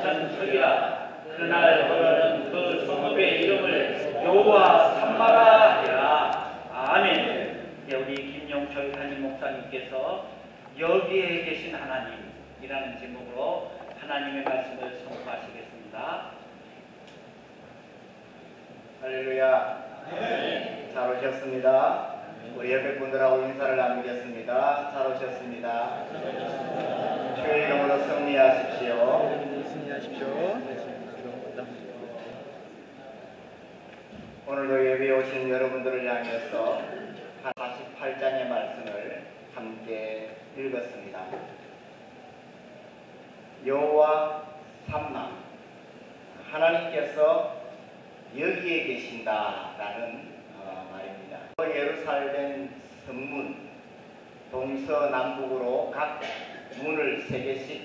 천석이라. 그날 너는 그 성읍의 이름을 여호와 삼마라 하리라. 아멘. 네, 우리 김용철 담임 목사님께서 여기에 계신 하나님이라는 제목으로 하나님의 말씀을 선포하시겠습니다. 할렐루야. 잘 오셨습니다. 우리 옆에 분들하고 인사를 나누겠습니다. 잘 오셨습니다. 주의 이름으로 승리하십시오. 오늘도 예배에 오신 여러분들을 향해서 48장의 말씀을 함께 읽었습니다. 여호와 삼마, 하나님께서 여기에 계신다라는 말입니다. 예루살렘 성문 동서남북으로 각 문을 3개씩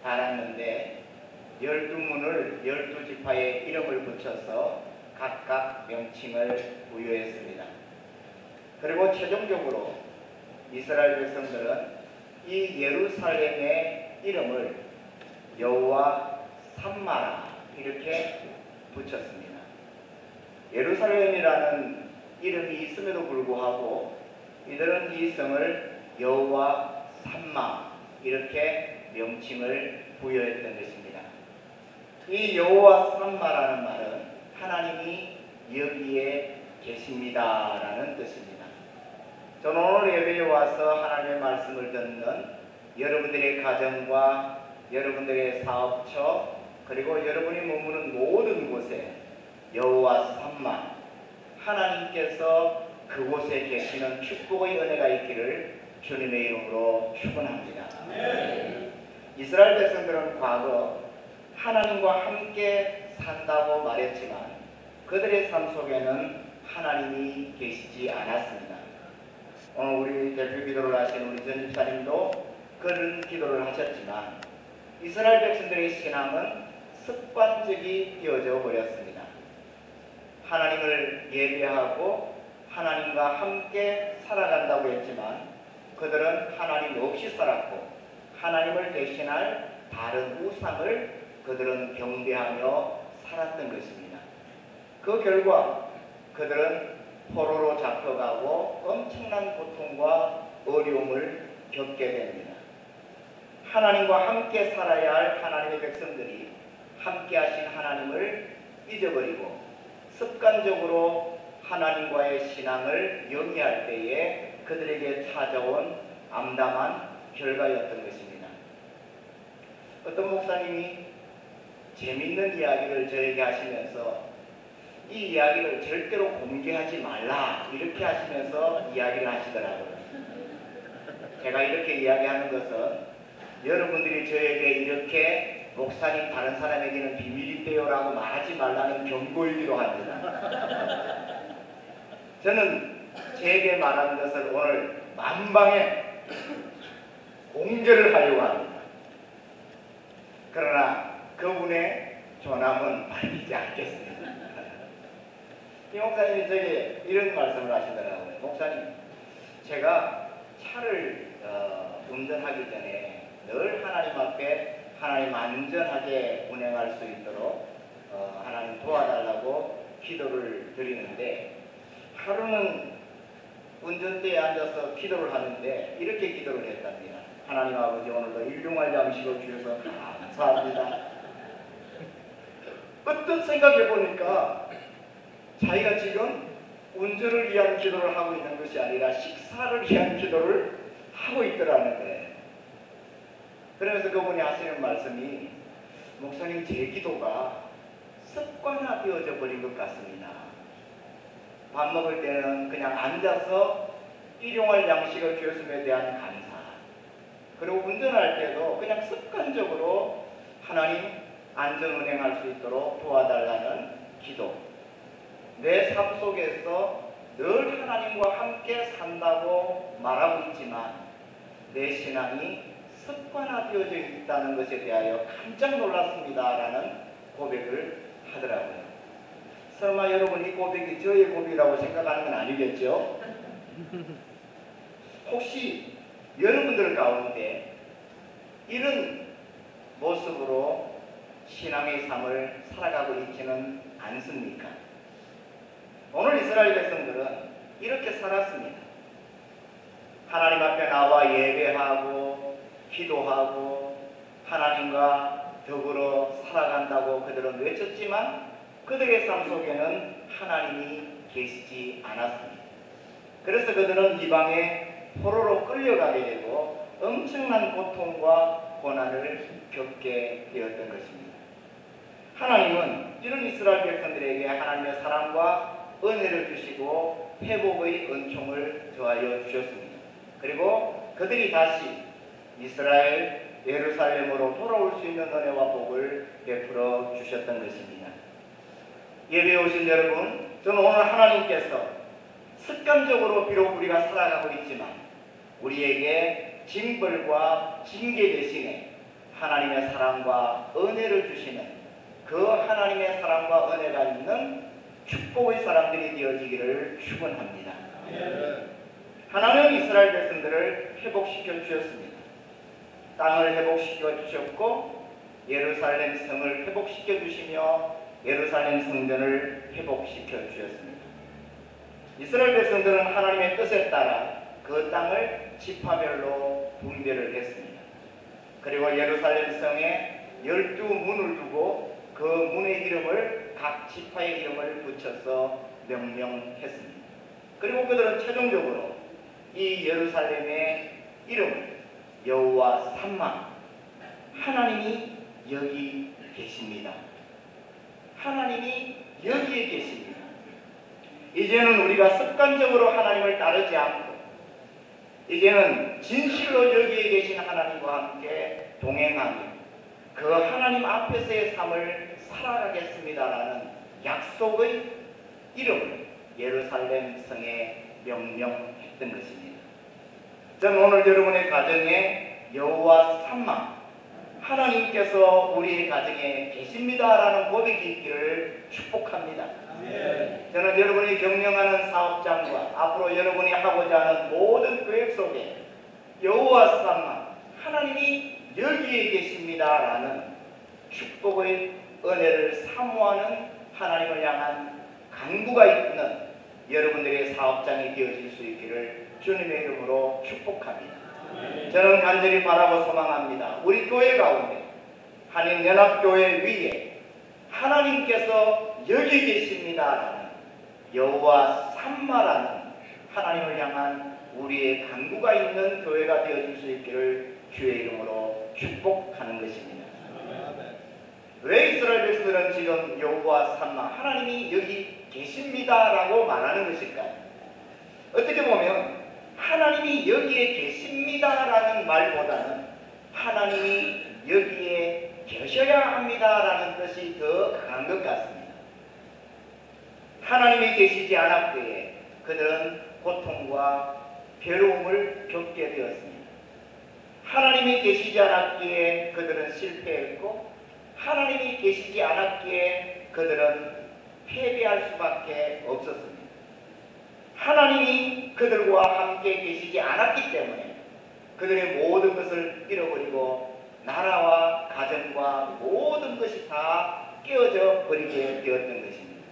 달았는데 12문을 12지파의 이름을 붙여서 각각 명칭을 부여했습니다. 그리고 최종적으로 이스라엘 백성들은 이 예루살렘의 이름을 여호와 삼마라 이렇게 붙였습니다. 예루살렘이라는 이름이 있음에도 불구하고 이들은 이 성을 여호와 삼마 이렇게 명칭을 부여했던 것입니다. 이 여호와 삼마라는 말은 하나님이 여기에 계십니다라는 뜻입니다. 저는 오늘 예배에 와서 하나님의 말씀을 듣는 여러분들의 가정과 여러분들의 사업처 그리고 여러분이 머무는 모든 곳에 여호와 삼마 하나님께서 그곳에 계시는 축복의 은혜가 있기를 주님의 이름으로 축원합니다. 이스라엘 백성들은 과거 하나님과 함께 산다고 말했지만 그들의 삶 속에는 하나님이 계시지 않았습니다. 오늘 우리 대표 기도를 하신 우리 전 집사님도 그런 기도를 하셨지만 이스라엘 백성들의 신앙은 습관적이 되어져 버렸습니다. 하나님을 예배하고 하나님과 함께 살아간다고 했지만 그들은 하나님 없이 살았고 하나님을 대신할 다른 우상을 그들은 경배하며 살았던 것입니다. 그 결과 그들은 포로로 잡혀가고 엄청난 고통과 어려움을 겪게 됩니다. 하나님과 함께 살아야 할 하나님의 백성들이 함께 하신 하나님을 잊어버리고 습관적으로 하나님과의 신앙을 영위할 때에 그들에게 찾아온 암담한 결과였던 것입니다. 어떤 목사님이 재밌는 이야기를 저에게 하시면서 이 이야기를 절대로 공개하지 말라 이렇게 하시면서 이야기를 하시더라고요. 제가 이렇게 이야기하는 것은 여러분들이 저에게 이렇게 목사님 다른 사람에게는 비밀인데요 라고 말하지 말라는 경고이기도 합니다. 저는 제게 말하는 것을 오늘 만방에 공개를 하려고 합니다. 그러나 그분의 존함은 말리지 않겠습니다. 이 목사님이 저에게 이런 말씀을 하시더라고요. 목사님, 제가 차를 운전하기 전에 늘 하나님 앞에 하나님 안전하게 운행할 수 있도록 하나님 도와달라고 기도를 드리는데 하루는 운전대에 앉아서 기도를 하는데 이렇게 기도를 했답니다. 하나님 아버지, 오늘도 일용할 양식을 주셔서 감사합니다. 어떤 생각해 보니까 자기가 지금 운전을 위한 기도를 하고 있는 것이 아니라 식사를 위한 기도를 하고 있더라는 거예요. 그래서 그분이 하시는 말씀이 목사님, 제 기도가 습관화되어져 버린 것 같습니다. 밥 먹을 때는 그냥 앉아서 일용할 양식을 주셨음에 대한 감사, 그리고 운전할 때도 그냥 습관적으로 하나님 안전 운행할 수 있도록 도와달라는 기도, 내 삶 속에서 늘 하나님과 함께 산다고 말하고 있지만 내 신앙이 습관화되어져 있다는 것에 대하여 깜짝 놀랐습니다 라는 고백을 하더라고요. 설마 여러분 이 고백이 저의 고백이라고 생각하는 건 아니겠죠? 혹시 여러분들 가운데 이런 모습으로 신앙의 삶을 살아가고 있지는 않습니까? 오늘 이스라엘 백성들은 이렇게 살았습니다. 하나님 앞에 나와 예배하고 기도하고 하나님과 더불어 살아간다고 그들은 외쳤지만 그들의 삶 속에는 하나님이 계시지 않았습니다. 그래서 그들은 이방에 포로로 끌려가게 되고 엄청난 고통과 고난을 겪게 되었던 것입니다. 하나님은 이런 이스라엘 백성들에게 하나님의 사랑과 은혜를 주시고 회복의 은총을 더하여 주셨습니다. 그리고 그들이 다시 이스라엘 예루살렘으로 돌아올 수 있는 은혜와 복을 베풀어 주셨던 것입니다. 예배에 오신 여러분, 저는 오늘 하나님께서 습관적으로 비록 우리가 살아가고 있지만 우리에게 징벌과 징계 대신에 하나님의 사랑과 은혜를 주시는 그 하나님의 사랑과 은혜가 있는 축복의 사람들이 되어지기를 축원합니다. 하나님은 이스라엘 백성들을 회복시켜 주셨습니다. 땅을 회복시켜 주셨고 예루살렘 성을 회복시켜 주시며 예루살렘 성전을 회복시켜 주셨습니다. 이스라엘 백성들은 하나님의 뜻에 따라 그 땅을 지파별로 분배를 했습니다. 그리고 예루살렘 성에 12문을 두고 그 문의 이름을 각 지파의 이름을 붙여서 명명했습니다. 그리고 그들은 최종적으로 이 예루살렘의 이름을 여호와 삼마, 하나님이 여기 계십니다. 하나님이 여기에 계십니다. 이제는 우리가 습관적으로 하나님을 따르지 않고 이제는 진실로 여기에 계신 하나님과 함께 동행하며 그 하나님 앞에서의 삶을 살아가겠습니다라는 약속의 이름을 예루살렘 성에 명명했던 것입니다. 저는 오늘 여러분의 가정에 여호와 삼마, 하나님께서 우리의 가정에 계십니다라는 고백이 있기를 축복합니다. 저는 여러분이 경영하는 사업장과 앞으로 여러분이 하고자 하는 모든 계획 속에 여호와 삼마, 하나님이 여기에 계십니다라는 축복의 은혜를 사모하는 하나님을 향한 간구가 있는 여러분들의 사업장이 되어질 수 있기를 주님의 이름으로 축복합니다. 저는 간절히 바라고 소망합니다. 우리 교회 가운데 한인연합교회 위에 하나님께서 여기 계십니다라는 여호와 삼마라는 하나님을 향한 우리의 간구가 있는 교회가 되어질 수 있기를 주의 이름으로 축복하는 것입니다. 왜 이스라엘 백성들은 지금 여호와 삼마, 하나님이 여기 계십니다라고 말하는 것일까요? 어떻게 보면 하나님이 여기에 계십니다라는 말보다는 하나님이 여기에 계셔야 합니다라는 뜻이 더 강한 것 같습니다. 하나님이 계시지 않았기에 그들은 고통과 괴로움을 겪게 되었습니다. 하나님이 계시지 않았기에 그들은 실패했고 하나님이 계시지 않았기에 그들은 패배할 수밖에 없었습니다. 하나님이 그들과 함께 계시지 않았기 때문에 그들의 모든 것을 잃어버리고 나라와 가정과 모든 것이 다 깨어져 버리게 되었던 것입니다.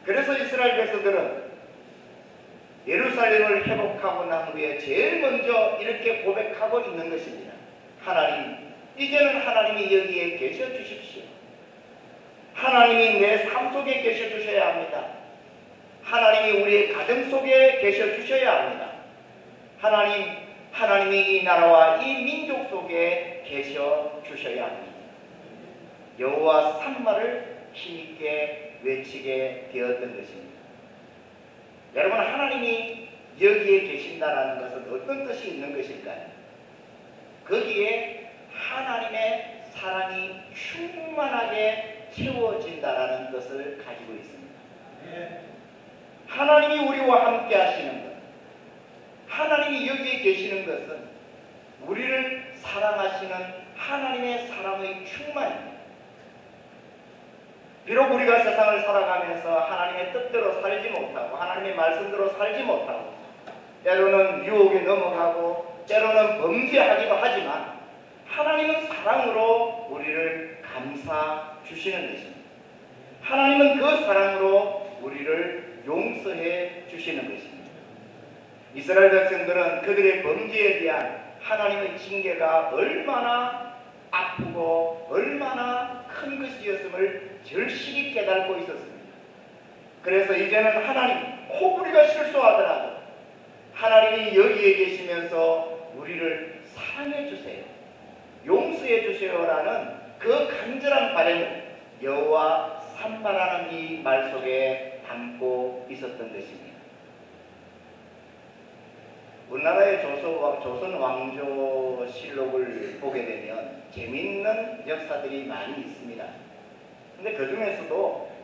그래서 이스라엘 백성들은 예루살렘을 회복하고 난 후에 제일 먼저 이렇게 고백하고 있는 것입니다. 하나님, 이제는 하나님이 여기에 계셔 주십시오. 하나님이 내 삶 속에 계셔 주셔야 합니다. 하나님이 우리의 가정 속에 계셔 주셔야 합니다. 하나님이 이 나라와 이 민족 속에 계셔 주셔야 합니다. 여호와 삼마를 힘있게 외치게 되었던 것입니다. 여러분, 하나님이 여기에 계신다라는 것은 어떤 뜻이 있는 것일까요? 거기에 하나님의 사랑이 충만하게 채워진다라는 뜻을 가지고 있습니다. 하나님이 우리와 함께 하시는 것, 하나님이 여기에 계시는 것은 우리를 사랑하시는 하나님의 사랑의 충만입니다. 비록 우리가 세상을 살아가면서 하나님의 뜻대로 살지 못하고 하나님의 말씀대로 살지 못하고 때로는 유혹에 넘어가고 때로는 범죄하기도 하지만 하나님은 사랑으로 우리를 감싸 주시는 것입니다. 하나님은 그 사랑으로 우리를 용서해 주시는 것입니다. 이스라엘 백성들은 그들의 범죄에 대한 하나님의 징계가 얼마나 아프고 얼마나 큰 것이었음을 절실히 깨닫고 있었습니다. 그래서 이제는 하나님, 혹 우리가 실수하더라도 하나님이 여기에 계시면서 우리를 사랑해 주세요, 용서해 주세요라는 그 간절한 바람을 여호와 삼마라는 이 말 속에 담고 있었던 것입니다. 우리나라의 조선 왕조실록을 보게 되면 재미있는 역사들이 많이 있습니다. 근데 그 중에서도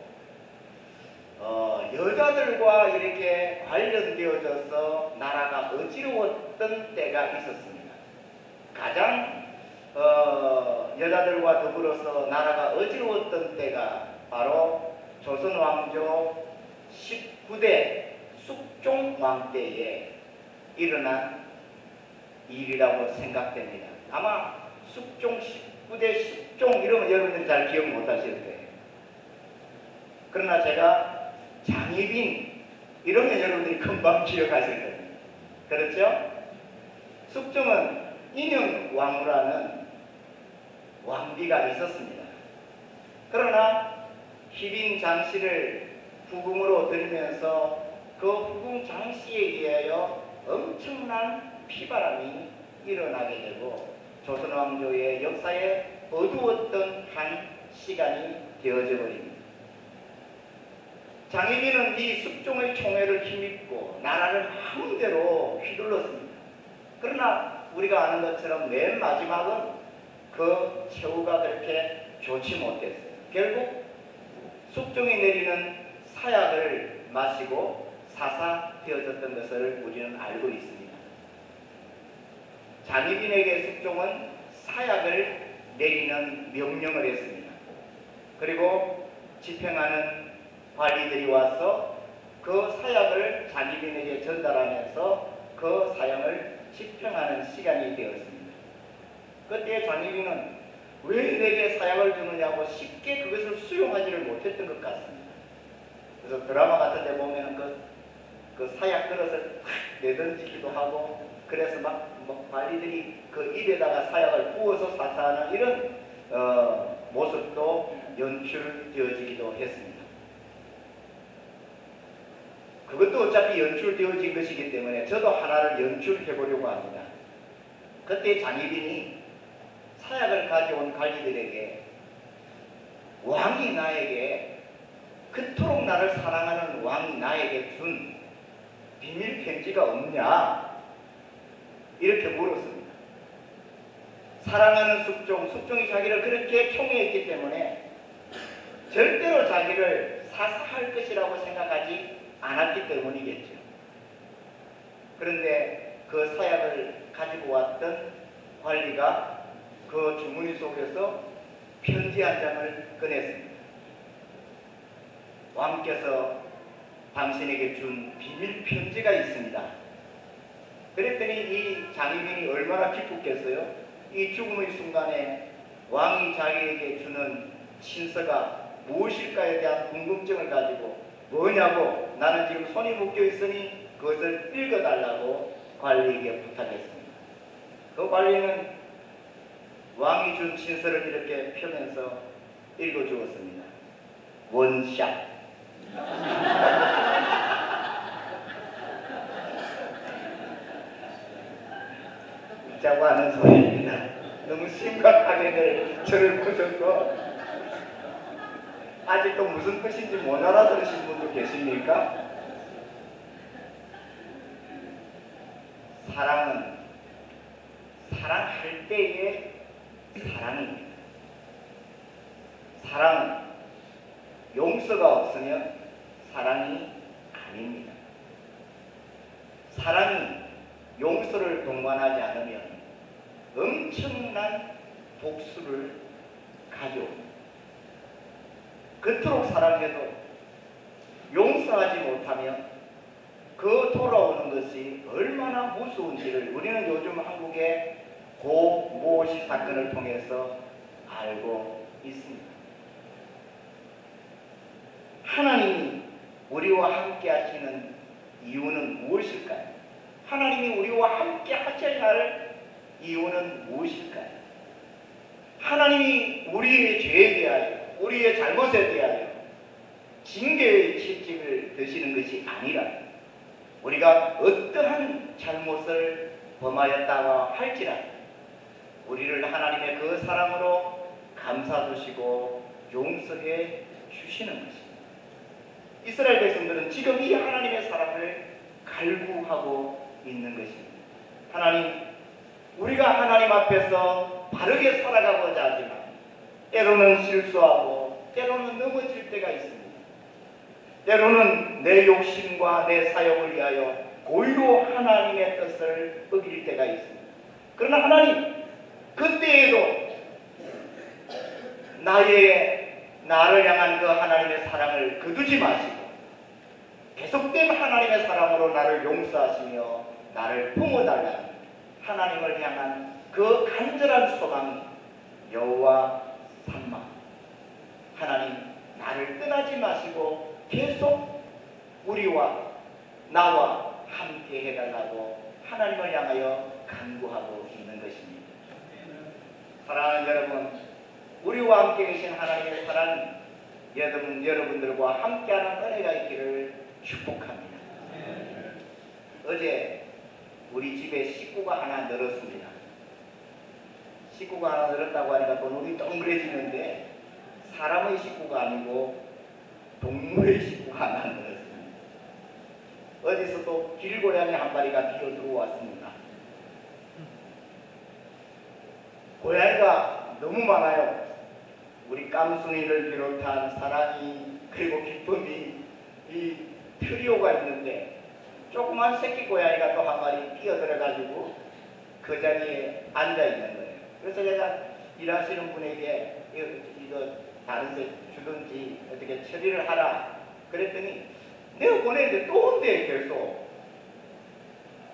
여자들과 이렇게 관련되어져서 나라가 어지러웠던 때가 있었습니다. 가장 여자들과 더불어서 나라가 어지러웠던 때가 바로 조선 왕조 19대 숙종왕 때에 일어난 일이라고 생각됩니다. 아마 숙종 19대 숙종 이러면 여러분들이 잘 기억 못하실 거예요. 그러나 제가 장희빈 이러면 여러분들이 금방 기억하실 거예요. 그렇죠? 숙종은 인현왕후라는 왕비가 있었습니다. 그러나 희빈 장씨를 후궁으로 들이면서 그 후궁 장씨에 의하여 엄청난 피바람이 일어나게 되고 조선 왕조의 역사에 어두웠던 한 시간이 되어져 버립니다. 장희빈은 이 숙종의 총애를 힘입고 나라를 마음대로 휘둘렀습니다. 그러나 우리가 아는 것처럼 맨 마지막은 그 최후가 그렇게 좋지 못했어요. 결국 숙종이 내리는 사약을 마시고 사사되어졌던 것을 우리는 알고 있습니다. 장희빈에게 숙종은 사약을 내리는 명령을 했습니다. 그리고 집행하는 관리들이 와서 그 사약을 장희빈에게 전달하면서 그 사형을 집행하는 시간이 되었습니다. 그때 장희빈은 왜 내게 사약을 주느냐고 쉽게 그것을 수용하지를 못했던 것 같습니다. 그래서 드라마 같은 데 보면 그 사약 그릇을 탁 내던지기도 하고, 그래서 막 관리들이 그 입에다가 사약을 부어서 사사하는 이런 모습도 연출되어지기도 했습니다. 그것도 어차피 연출되어진 것이기 때문에 저도 하나를 연출해 보려고 합니다. 그때 장희빈이 사약을 가져온 관리들에게 왕이 나에게, 그토록 나를 사랑하는 왕이 나에게 준 비밀 편지가 없냐 이렇게 물었습니다. 사랑하는 숙종이 자기를 그렇게 총애했기 때문에 절대로 자기를 사사할 것이라고 생각하지 않았기 때문이겠죠. 그런데 그 사약을 가지고 왔던 관리가 그 주머니 속에서 편지 한 장을 꺼냈습니다. 왕께서 당신에게 준 비밀 편지가 있습니다. 그랬더니 이 장희빈이 얼마나 기쁘겠어요? 이 죽음의 순간에 왕이 자기에게 주는 친서가 무엇일까에 대한 궁금증을 가지고, 뭐냐고, 나는 지금 손이 묶여 있으니 그것을 읽어달라고 관리에게 부탁했습니다. 그 관리는 왕이 준 친서를 이렇게 펴면서 읽어주었습니다. 원샷. 웃자고 하는 소리입니다. 너무 심각하게 저를 보셔서 아직도 무슨 뜻인지 못 알아들으신 분도 계십니까? 사랑은 사랑할 때의 사랑입니다. 사랑은 용서가 없으면 사랑이 아닙니다. 사랑이 용서를 동반하지 않으면 엄청난 복수를 가져옵니다. 그토록 사랑해도 용서하지 못하면 그 돌아오는 것이 얼마나 무서운지를 우리는 요즘 한국의 고모시 사건을 통해서 알고 있습니다. 하나님이 우리와 함께 하시는 이유는 무엇일까요? 하나님이 우리와 함께 하셔야 할 이유는 무엇일까요? 하나님이 우리의 죄에 대하여, 우리의 잘못에 대하여 징계의 채찍을 드시는 것이 아니라 우리가 어떠한 잘못을 범하였다고 할지라도 우리를 하나님의 그 사랑으로 감싸주시고 용서해 주시는 것입니다. 이스라엘 백성들은 지금 이 하나님의 사랑을 갈구하고 있는 것입니다. 하나님, 우리가 하나님 앞에서 바르게 살아가고자 하지만 때로는 실수하고 때로는 넘어질 때가 있습니다. 때로는 내 욕심과 내 사욕을 위하여 고의로 하나님의 뜻을 어길 때가 있습니다. 그러나 하나님, 그때에도 나를 향한 그 하나님의 사랑을 거두지 마시고 계속된 하나님의 사랑으로 나를 용서하시며 나를 품어달라는 하나님을 향한 그 간절한 소망이 여호와 삼마, 하나님 나를 떠나지 마시고 계속 우리와 나와 함께 해달라고 하나님을 향하여 간구하고 있는 것입니다. 사랑하는 여러분, 우리와 함께 계신 하나님의 사랑이 여러분들과 함께하는 은혜가 있기를 축복합니다. 어제 우리 집에 식구가 하나 늘었습니다. 식구가 하나 늘었다고 하니까 또 눈이 동그래지는데 사람의 식구가 아니고 동물의 식구가 하나 늘었습니다. 어디서 또 길고양이 한 마리가 기어 들어왔습니다. 고양이가 너무 많아요. 우리 깜순이를 비롯한 사랑이 그리고 기쁨이 이 트리오가 있는데 조그만 새끼 고양이가 또 한 마리 끼어들어가지고 그 자리에 앉아 있는 거예요. 그래서 제가 일하시는 분에게 이거 다른 데 주든지 어떻게 처리를 하라 그랬더니 내가 보내는데 또 온대 계속.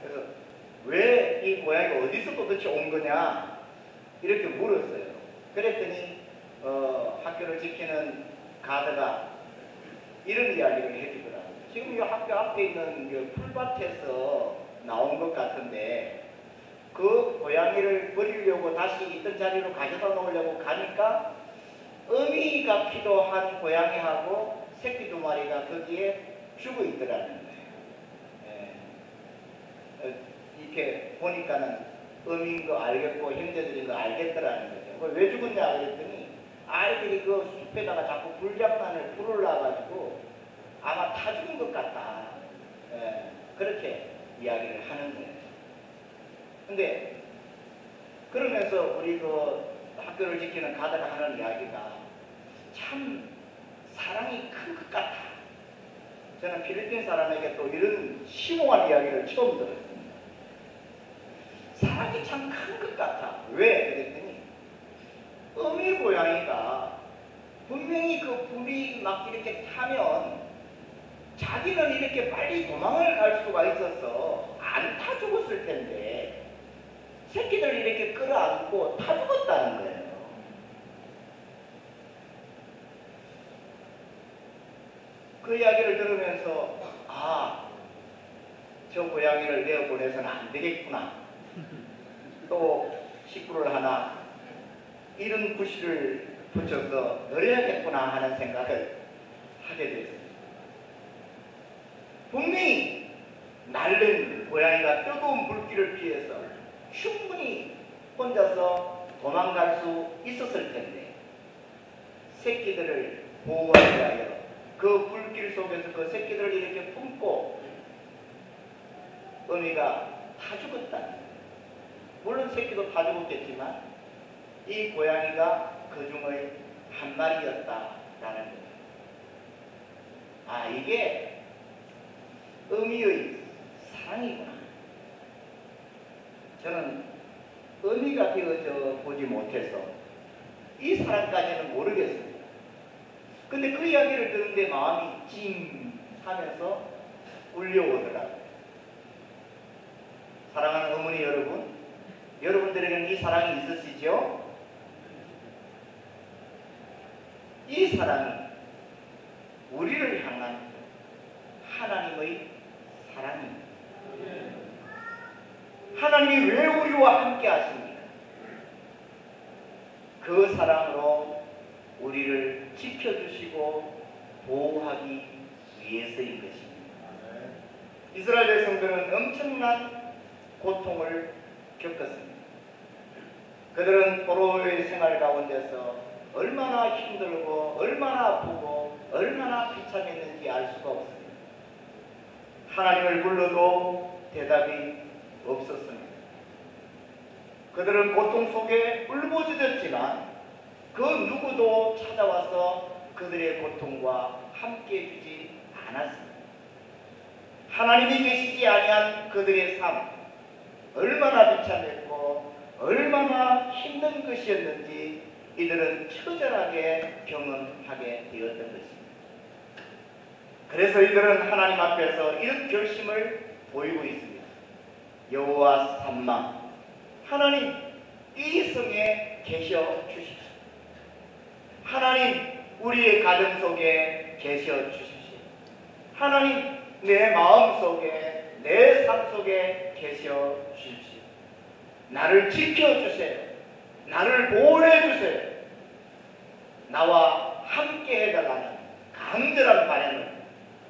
그래서 왜 이 고양이가 어디서 도대체 온 거냐 이렇게 물었어요. 그랬더니 학교를 지키는 가드가 이런 이야기를 해주더라고요. 지금 이 학교 앞에 있는 이 풀밭에서 나온 것 같은데 그 고양이를 버리려고 다시 있던 자리로 가져다 놓으려고 가니까 어미가 기도한 고양이하고 새끼 두 마리가 거기에 죽어 있더라는 거예요. 이렇게 보니까는 어미인 거 알겠고 형제들인 거 알겠더라는 거죠. 왜 죽었냐 그랬더니 아이들이 그 숲에다가 자꾸 불장난을 불을 놔가지고 아마 타 죽은 것 같다. 그렇게 이야기를 하는 거예요. 근데 그러면서 우리 그 학교를 지키는 가드가 하는 이야기가 참 사랑이 큰 것 같아. 저는 필리핀 사람에게 또 이런 심오한 이야기를 처음 들었습니다. 사랑이 참 큰 것 같아. 왜? 그랬더니 어미 고양이가 분명히 그 불이 막 이렇게 타면 자기는 이렇게 빨리 도망을 갈 수가 있어서 안 타 죽었을 텐데 새끼들 이렇게 끌어안고 타 죽었다는 거예요. 그 이야기를 들으면서 저 고양이를 내어보내서는 안 되겠구나. 또 식구를 하나 이런 구실을 붙여서 넣어야겠구나 하는 생각을 하게 됐습니다. 분명히 날른 고양이가 뜨거운 불길을 피해서 충분히 혼자서 도망갈 수 있었을 텐데 새끼들을 보호하기 위하여 그 불길 속에서 그 새끼들을 이렇게 품고 어미가 다 죽었다는 거예요. 물론 새끼도 다 죽었겠지만 이 고양이가 그 중의 한 마리였다라는 거예요. 이게 어미의 사랑이구나. 저는 어미가 되어져 보지 못해서 이 사랑까지는 모르겠습니다. 근데 그 이야기를 듣는데 마음이 찡 하면서 울려오더라고요. 사랑하는 어머니 여러분, 여러분들에게는 이 사랑이 있으시죠? 이 사랑이 우리를 향한 하나님의 사랑입니다. 하나님이 왜 우리와 함께 하십니까? 그 사랑으로 우리를 지켜주시고 보호하기 위해서인 것입니다. 이스라엘 백성들은 엄청난 고통을 겪었습니다. 그들은 포로의 생활 가운데서 얼마나 힘들고 얼마나 아프고 얼마나 비참했는지 알 수가 없습니다. 하나님을 불러도 대답이 없었습니다. 그들은 고통 속에 울부짖었지만 그 누구도 찾아와서 그들의 고통과 함께 해주지 않았습니다. 하나님이 계시지 아니한 그들의 삶, 얼마나 비참했고 얼마나 힘든 것이었는지 이들은 처절하게 경험하게 되었던 것입니다. 그래서 이들은 하나님 앞에서 이런 결심을 보이고 있습니다. 여호와 삼마, 하나님 이 성에 계셔 주십시오. 하나님 우리의 가정 속에 계셔 주십시오. 하나님 내 마음 속에 내 삶 속에 계셔 주십시오. 나를 지켜주세요. 나를 보호해 주세요. 나와 함께 해달라는 간절한 바람을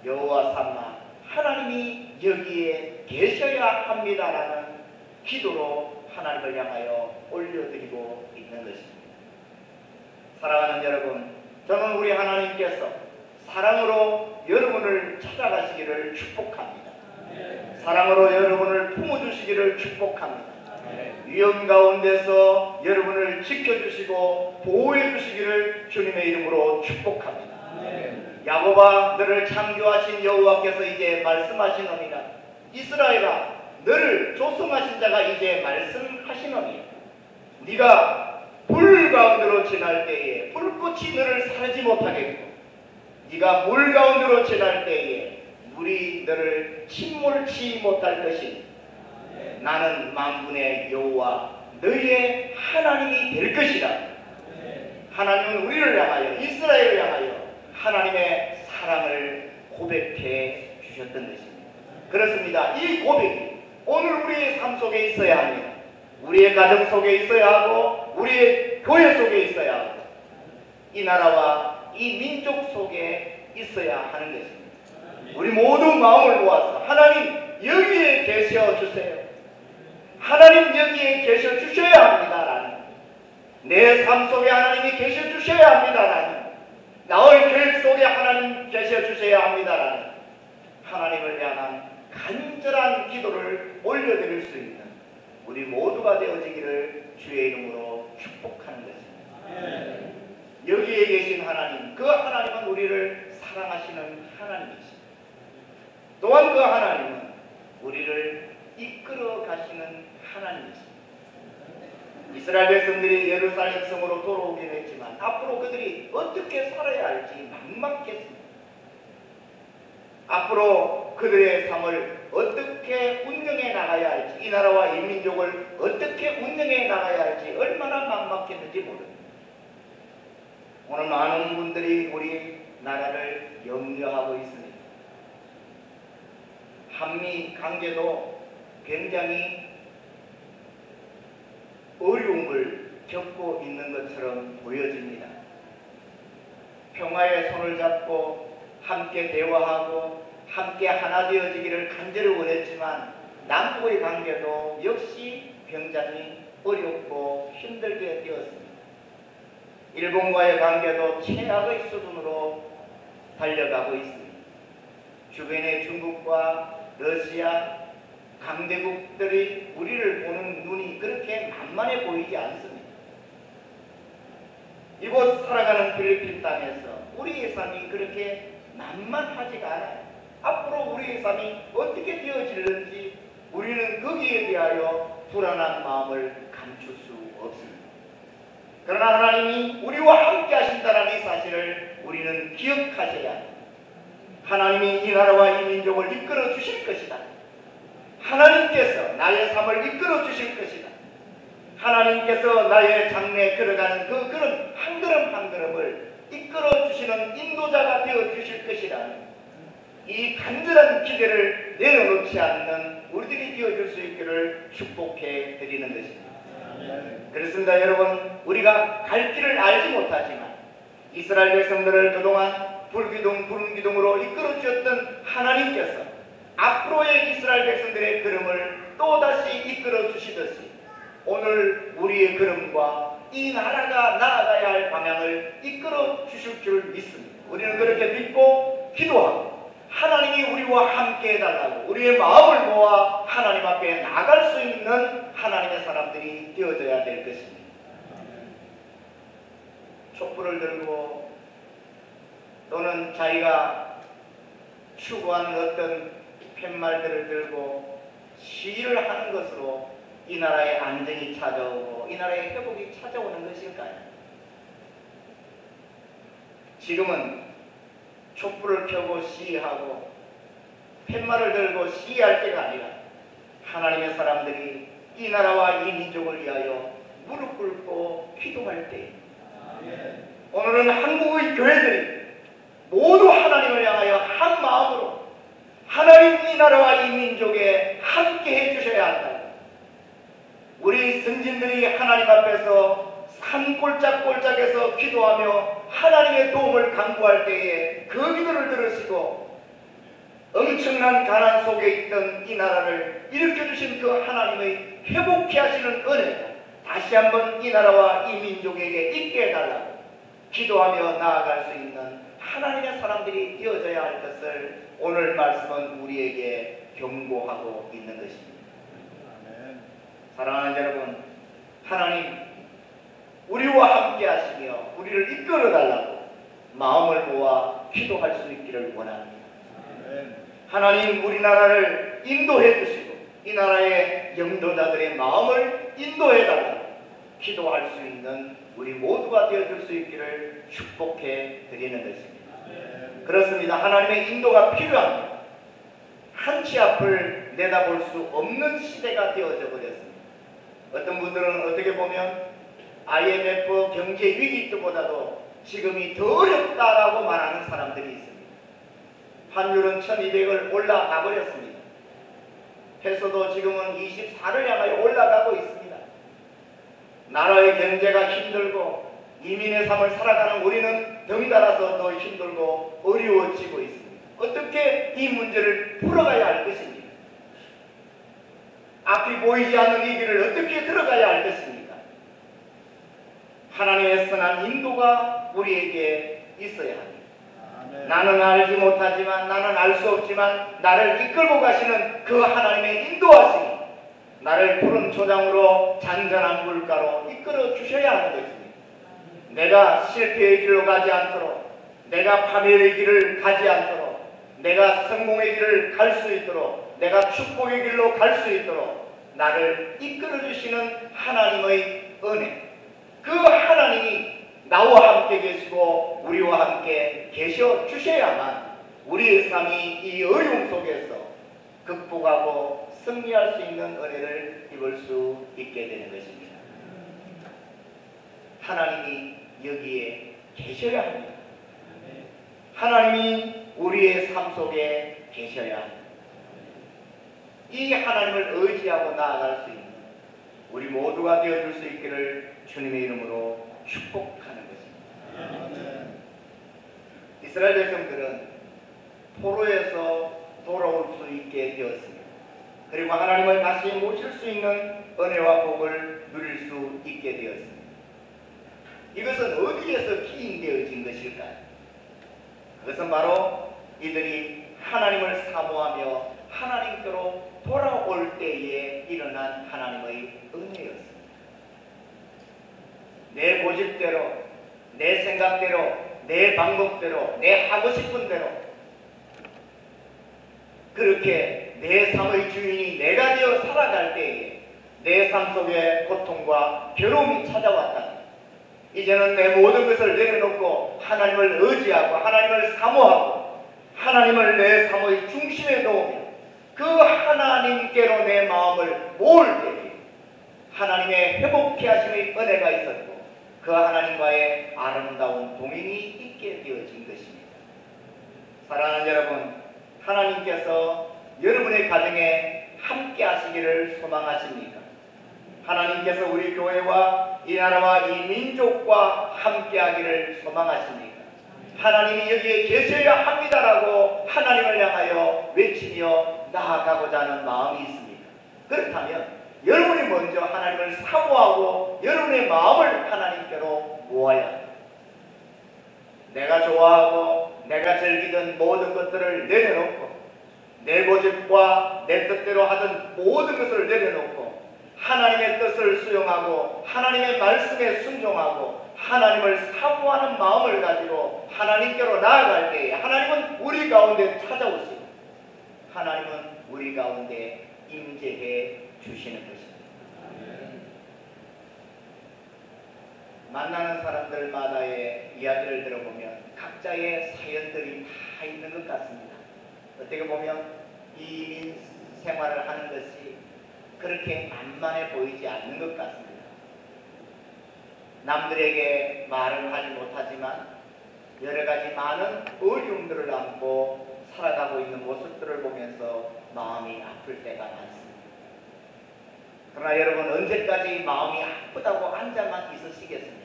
여호와 삼마 하나님이 여기에 계셔야 합니다라는 기도로 하나님을 향하여 올려드리고 있는 것입니다. 사랑하는 여러분, 저는 우리 하나님께서 사랑으로 여러분을 찾아가시기를 축복합니다. 사랑으로 여러분을 품어주시기를 축복합니다. 위험 가운데서 여러분을 지켜주시고 보호해주시기를 주님의 이름으로 축복합니다. 야곱아, 너를 창조하신 여호와께서 이제 말씀하시노니라. 이스라엘아, 너를 조성하신 자가 이제 말씀하시노니 네가 불 가운데로 지날 때에 불꽃이 너를 사르지 못하겠고 네가 물 가운데로 지날 때에 물이 너를 침몰치 못할 것이니 나는 만군의 여호와 너희의 하나님이 될 것이라. 하나님은 우리를 향하여 이스라엘을 향하여 하나님의 사랑을 고백해 주셨던 것입니다. 그렇습니다. 이 고백이 오늘 우리의 삶 속에 있어야 합니다. 우리의 가정 속에 있어야 하고 우리의 교회 속에 있어야 하고 이 나라와 이 민족 속에 있어야 하는 것입니다. 우리 모두 마음을 모아서 하나님 여기에 계셔 주세요. 하나님 여기에 계셔 주셔야 합니다라는, 내 삶 속에 하나님이 계셔 주셔야 합니다라는, 나의 계획 속에 하나님 계셔 주셔야 합니다라는 하나님을 향한 간절한 기도를 올려드릴 수 있는 우리 모두가 되어지기를 주의 이름으로 축복하는 것입니다. 여기에 계신 하나님, 그 하나님은 우리를 사랑하시는 하나님이십니다. 또한 그 하나님은 우리를 이끌어 가시는 하나님이십니다. 이스라엘 백성들이 예루살렘 성으로 돌아오긴 했지만 앞으로 그들이 어떻게 살아야 할지 막막했습니다. 앞으로 그들의 삶을 어떻게 운영해 나가야 할지, 이 나라와 이 민족을 어떻게 운영해 나가야 할지 얼마나 막막했는지 모릅니다. 오늘 많은 분들이 우리 나라를 염려하고 있습니다. 한미 관계도 굉장히 어려움을 겪고 있는 것처럼 보여집니다. 평화의 손을 잡고 함께 대화하고 함께 하나 되어지기를 간절히 원했지만 남북의 관계도 역시 굉장히 어렵고 힘들게 되었습니다. 일본과의 관계도 최악의 수준으로 달려가고 있습니다. 주변의 중국과 러시아 강대국들이 우리를 보는 눈이 그렇게 만만해 보이지 않습니다. 이곳 살아가는 필리핀 땅에서 우리의 삶이 그렇게 만만하지가 않아요. 앞으로 우리의 삶이 어떻게 되어질는지 우리는 거기에 대하여 불안한 마음을 감출 수 없습니다. 그러나 하나님이 우리와 함께 하신다는 이 사실을 우리는 기억하셔야 합니다. 하나님이 이 나라와 이 민족을 이끌어 주실 것이다. 하나님께서 나의 삶을 이끌어 주실 것이다. 하나님께서 나의 장래에 걸어가는 그런 한 걸음 한 걸음을 이끌어 주시는 인도자가 되어 주실 것이라는 이 간절한 기대를 내려놓지 않는 우리들이 되어줄 수 있기를 축복해 드리는 것입니다. 그렇습니다. 여러분, 우리가 갈 길을 알지 못하지만 이스라엘 백성들을 그동안 불기둥 푸른 기둥으로 이끌어 주셨던 하나님께서 앞으로의 이스라엘 백성들의 걸음을 또다시 이끌어 주시듯이 오늘 우리의 걸음과 이 나라가 나아가야 할 방향을 이끌어 주실 줄 믿습니다. 우리는 그렇게 믿고 기도하고 하나님이 우리와 함께 해달라고 우리의 마음을 모아 하나님 앞에 나갈 수 있는 하나님의 사람들이 되어져야 될 것입니다. 촛불을 들고 또는 자기가 추구하는 어떤 팻말들을 들고 시위를 하는 것으로 이 나라의 안정이 찾아오고 이 나라의 회복이 찾아오는 것일까요? 지금은 촛불을 켜고 시위하고 팻말을 들고 시위할 때가 아니라 하나님의 사람들이 이 나라와 이 민족을 위하여 무릎 꿇고 기도할 때 오늘은 한국의 교회들이 모두 하나님을 향하여 한 마음으로 하나님 이 나라와 이 민족에 함께 해주셔야 한다. 우리 선진들이 하나님 앞에서 산골짜골짜에서 기도하며 하나님의 도움을 간구할 때에 그 기도를 들으시고 엄청난 가난 속에 있던 이 나라를 일으켜주신 그 하나님의 회복케 하시는 은혜가 다시 한번 이 나라와 이 민족에게 있게 해달라고 기도하며 나아갈 수 있는 하나님의 사람들이 되어져야 할 것을 오늘 말씀은 우리에게 경고하고 있는 것입니다. 사랑하는 여러분, 하나님 우리와 함께 하시며 우리를 이끌어 달라고 마음을 모아 기도할 수 있기를 원합니다. 하나님 우리나라를 인도해 주시고 이 나라의 영도자들의 마음을 인도해 달라고 기도할 수 있는 우리 모두가 되어줄 수 있기를 축복해 드리는 것입니다. 그렇습니다. 하나님의 인도가 필요합니다. 한치 앞을 내다볼 수 없는 시대가 되어져 버렸습니다. 어떤 분들은 어떻게 보면 IMF 경제 위기 때보다도 지금이 더 어렵다라고 말하는 사람들이 있습니다. 환율은 1200을 올라가 버렸습니다. 페소도 지금은 24를 향하여 올라가고 있습니다. 나라의 경제가 힘들고 이민의 삶을 살아가는 우리는 덩달아서 더 힘들고 어려워지고 있습니다. 어떻게 이 문제를 풀어가야 할 것입니까? 앞이 보이지 않는 이 길을 어떻게 들어가야 할 것입니까? 하나님의 선한 인도가 우리에게 있어야 합니다. 나는 알지 못하지만 나는 알 수 없지만 나를 이끌고 가시는 그 하나님의 인도하심이 나를 푸른 초장으로 잔잔한 물가로 이끌어 주셔야 하는 것입니다. 내가 실패의 길로 가지 않도록 내가 파멸의 길을 가지 않도록 내가 성공의 길을 갈 수 있도록 내가 축복의 길로 갈 수 있도록 나를 이끌어 주시는 하나님의 은혜 그 하나님이 나와 함께 계시고 우리와 함께 계셔 주셔야만 우리의 삶이 이 어려움 속에서 극복하고 승리할 수 있는 은혜를 입을 수 있게 되는 것입니다. 하나님이 여기에 계셔야 합니다. 하나님이 우리의 삶 속에 계셔야 합니다. 이 하나님을 의지하고 나아갈 수 있는 우리 모두가 되어줄 수 있기를 주님의 이름으로 축복하는 것입니다. 이스라엘 백성들은 포로에서 돌아올 수 있게 되었습니다. 그리고 하나님을 다시 모실 수 있는 은혜와 복을 누릴 수 있게 되었습니다. 이것은 어디에서 기인되어진 것일까요? 그것은 바로 이들이 하나님을 사모하며 하나님께로 돌아올 때에 일어난 하나님의 은혜였습니다. 내 고집대로, 내 생각대로, 내 방법대로, 내 하고 싶은 대로 그렇게 내 삶의 주인이 내가 되어 살아갈 때에 내 삶 속에 고통과 괴로움이 찾아왔다. 이제는 내 모든 것을 내려놓고 하나님을 의지하고 하나님을 사모하고 하나님을 내 삶의 중심에 놓으며 그 하나님께로 내 마음을 모을 때에 하나님의 회복케 하심의 은혜가 있었고 그 하나님과의 아름다운 동행이 있게 되어진 것입니다. 사랑하는 여러분, 하나님께서 여러분의 가정에 함께 하시기를 소망하십니까? 하나님께서 우리 교회와 이 나라와 이 민족과 함께 하기를 소망하십니까? 하나님이 여기에 계셔야 합니다라고 하나님을 향하여 외치며 나아가고자 하는 마음이 있습니까? 그렇다면 여러분이 먼저 하나님을 사모하고 여러분의 마음을 하나님께로 모아야 합니다. 내가 좋아하고 내가 즐기던 모든 것들을 내려놓고 내 고집과 내 뜻대로 하던 모든 것을 내려놓고 하나님의 뜻을 수용하고 하나님의 말씀에 순종하고 하나님을 사모하는 마음을 가지고 하나님께로 나아갈 때에 하나님은 우리 가운데 찾아오시고 하나님은 우리 가운데 임재해 주시는 것입니다. 만나는 사람들마다의 이야기를 들어보면 각자의 사연들이 다 있는 것 같습니다. 어떻게 보면 이민 생활을 하는 것이 그렇게 만만해 보이지 않는 것 같습니다. 남들에게 말을 하지 못하지만 여러 가지 많은 어려움들을 안고 살아가고 있는 모습들을 보면서 마음이 아플 때가 많습니다. 그러나 여러분, 언제까지 마음이 아프다고 앉아만 있으시겠습니까?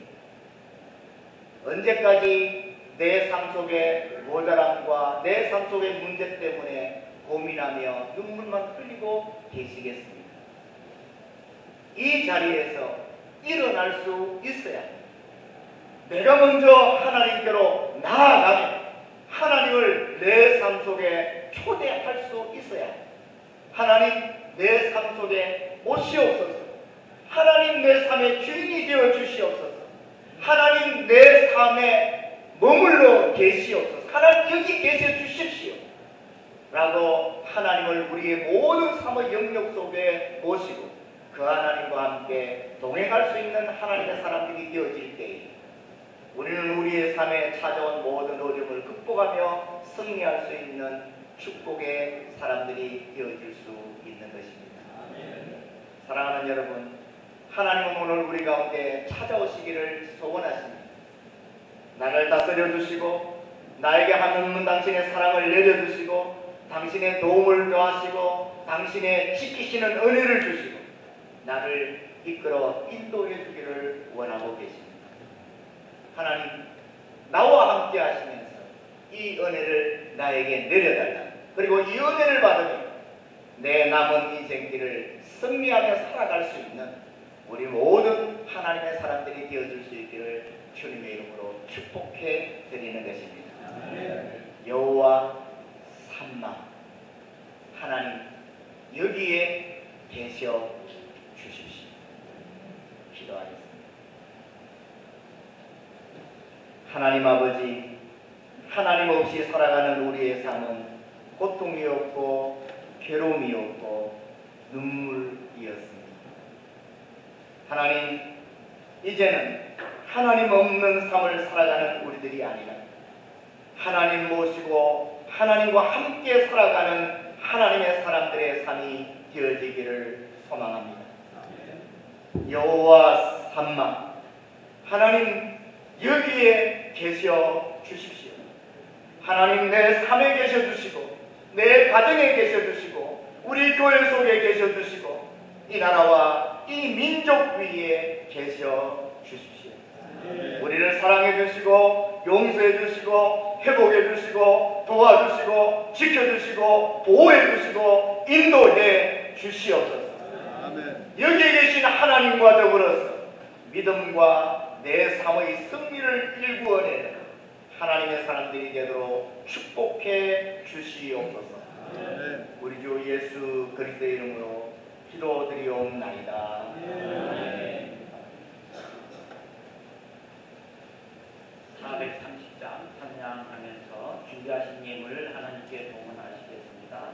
언제까지 내 삶 속의 모자람과 내 삶 속의 문제 때문에 고민하며 눈물만 흘리고 계시겠습니까? 이 자리에서 일어날 수 있어야 합니다. 내가 먼저 하나님께로 나아가면 하나님을 내 삶 속에 초대할 수 있어야 합니다. 하나님, 내 삶 속에 오시옵소서. 하나님, 내 삶의 주인이 되어 주시옵소서. 하나님, 내 삶에 머물러 계시옵소서. 하나님, 여기 계셔 주십시오 라고 하나님을 우리의 모든 삶의 영역 속에 모시고 그 하나님과 함께 동행할 수 있는 하나님의 사람들이 되어질 때에 우리는 우리의 삶에 찾아온 모든 어려움을 극복하며 승리할 수 있는 축복의 사람들이 되어질 수 있는 것입니다. 사랑하는 여러분, 하나님은 오늘 우리 가운데 찾아오시기를 소원하십니다. 나를 다스려 주시고 나에게 하는 당신의 사랑을 내려주시고 당신의 도움을 더하시고 당신의 지키시는 은혜를 주시고 나를 이끌어 인도해 주기를 원하고 계십니다. 하나님, 나와 함께 하시면서 이 은혜를 나에게 내려달라. 그리고 이 은혜를 받으며 내 남은 인생길을 승리하며 살아갈 수 있는 우리 모든 하나님의 사람들이 되어줄 수 있기를 주님의 이름으로 축복해 드리는 것입니다. 여호와 삼마, 하나님 여기에 계셔 주십시오. 기도하겠습니다. 하나님 아버지, 하나님 없이 살아가는 우리의 삶은 고통이었고 괴로움이었고 눈물이었습니다. 하나님, 이제는 하나님 없는 삶을 살아가는 우리들이 아니라 하나님 모시고 하나님과 함께 살아가는 하나님의 사람들의 삶이 되어지기를 소망합니다. 여호와 삼마, 하나님 여기에 계셔 주십시오. 하나님, 내 삶에 계셔 주시고 내 가정에 계셔 주시고 우리 교회 속에 계셔 주시고 이 나라와 이 민족 위에 계셔 주십시오. 우리를 사랑해 주시고 용서해 주시고 회복해 주시고 도와주시고 지켜주시고 보호해 주시고 인도해 주시옵소서. 여기에 계신 하나님과 더불어서 믿음과 내 삶의 승리를 일구어내는 하나님의 사람들이 되도록 축복해 주시옵소서. 우리 주 예수 그리스도의 이름으로 기도드리옵나이다. 아멘. 430장 찬양하면서 준비하신 예물을 하나님께 동원하시겠습니다.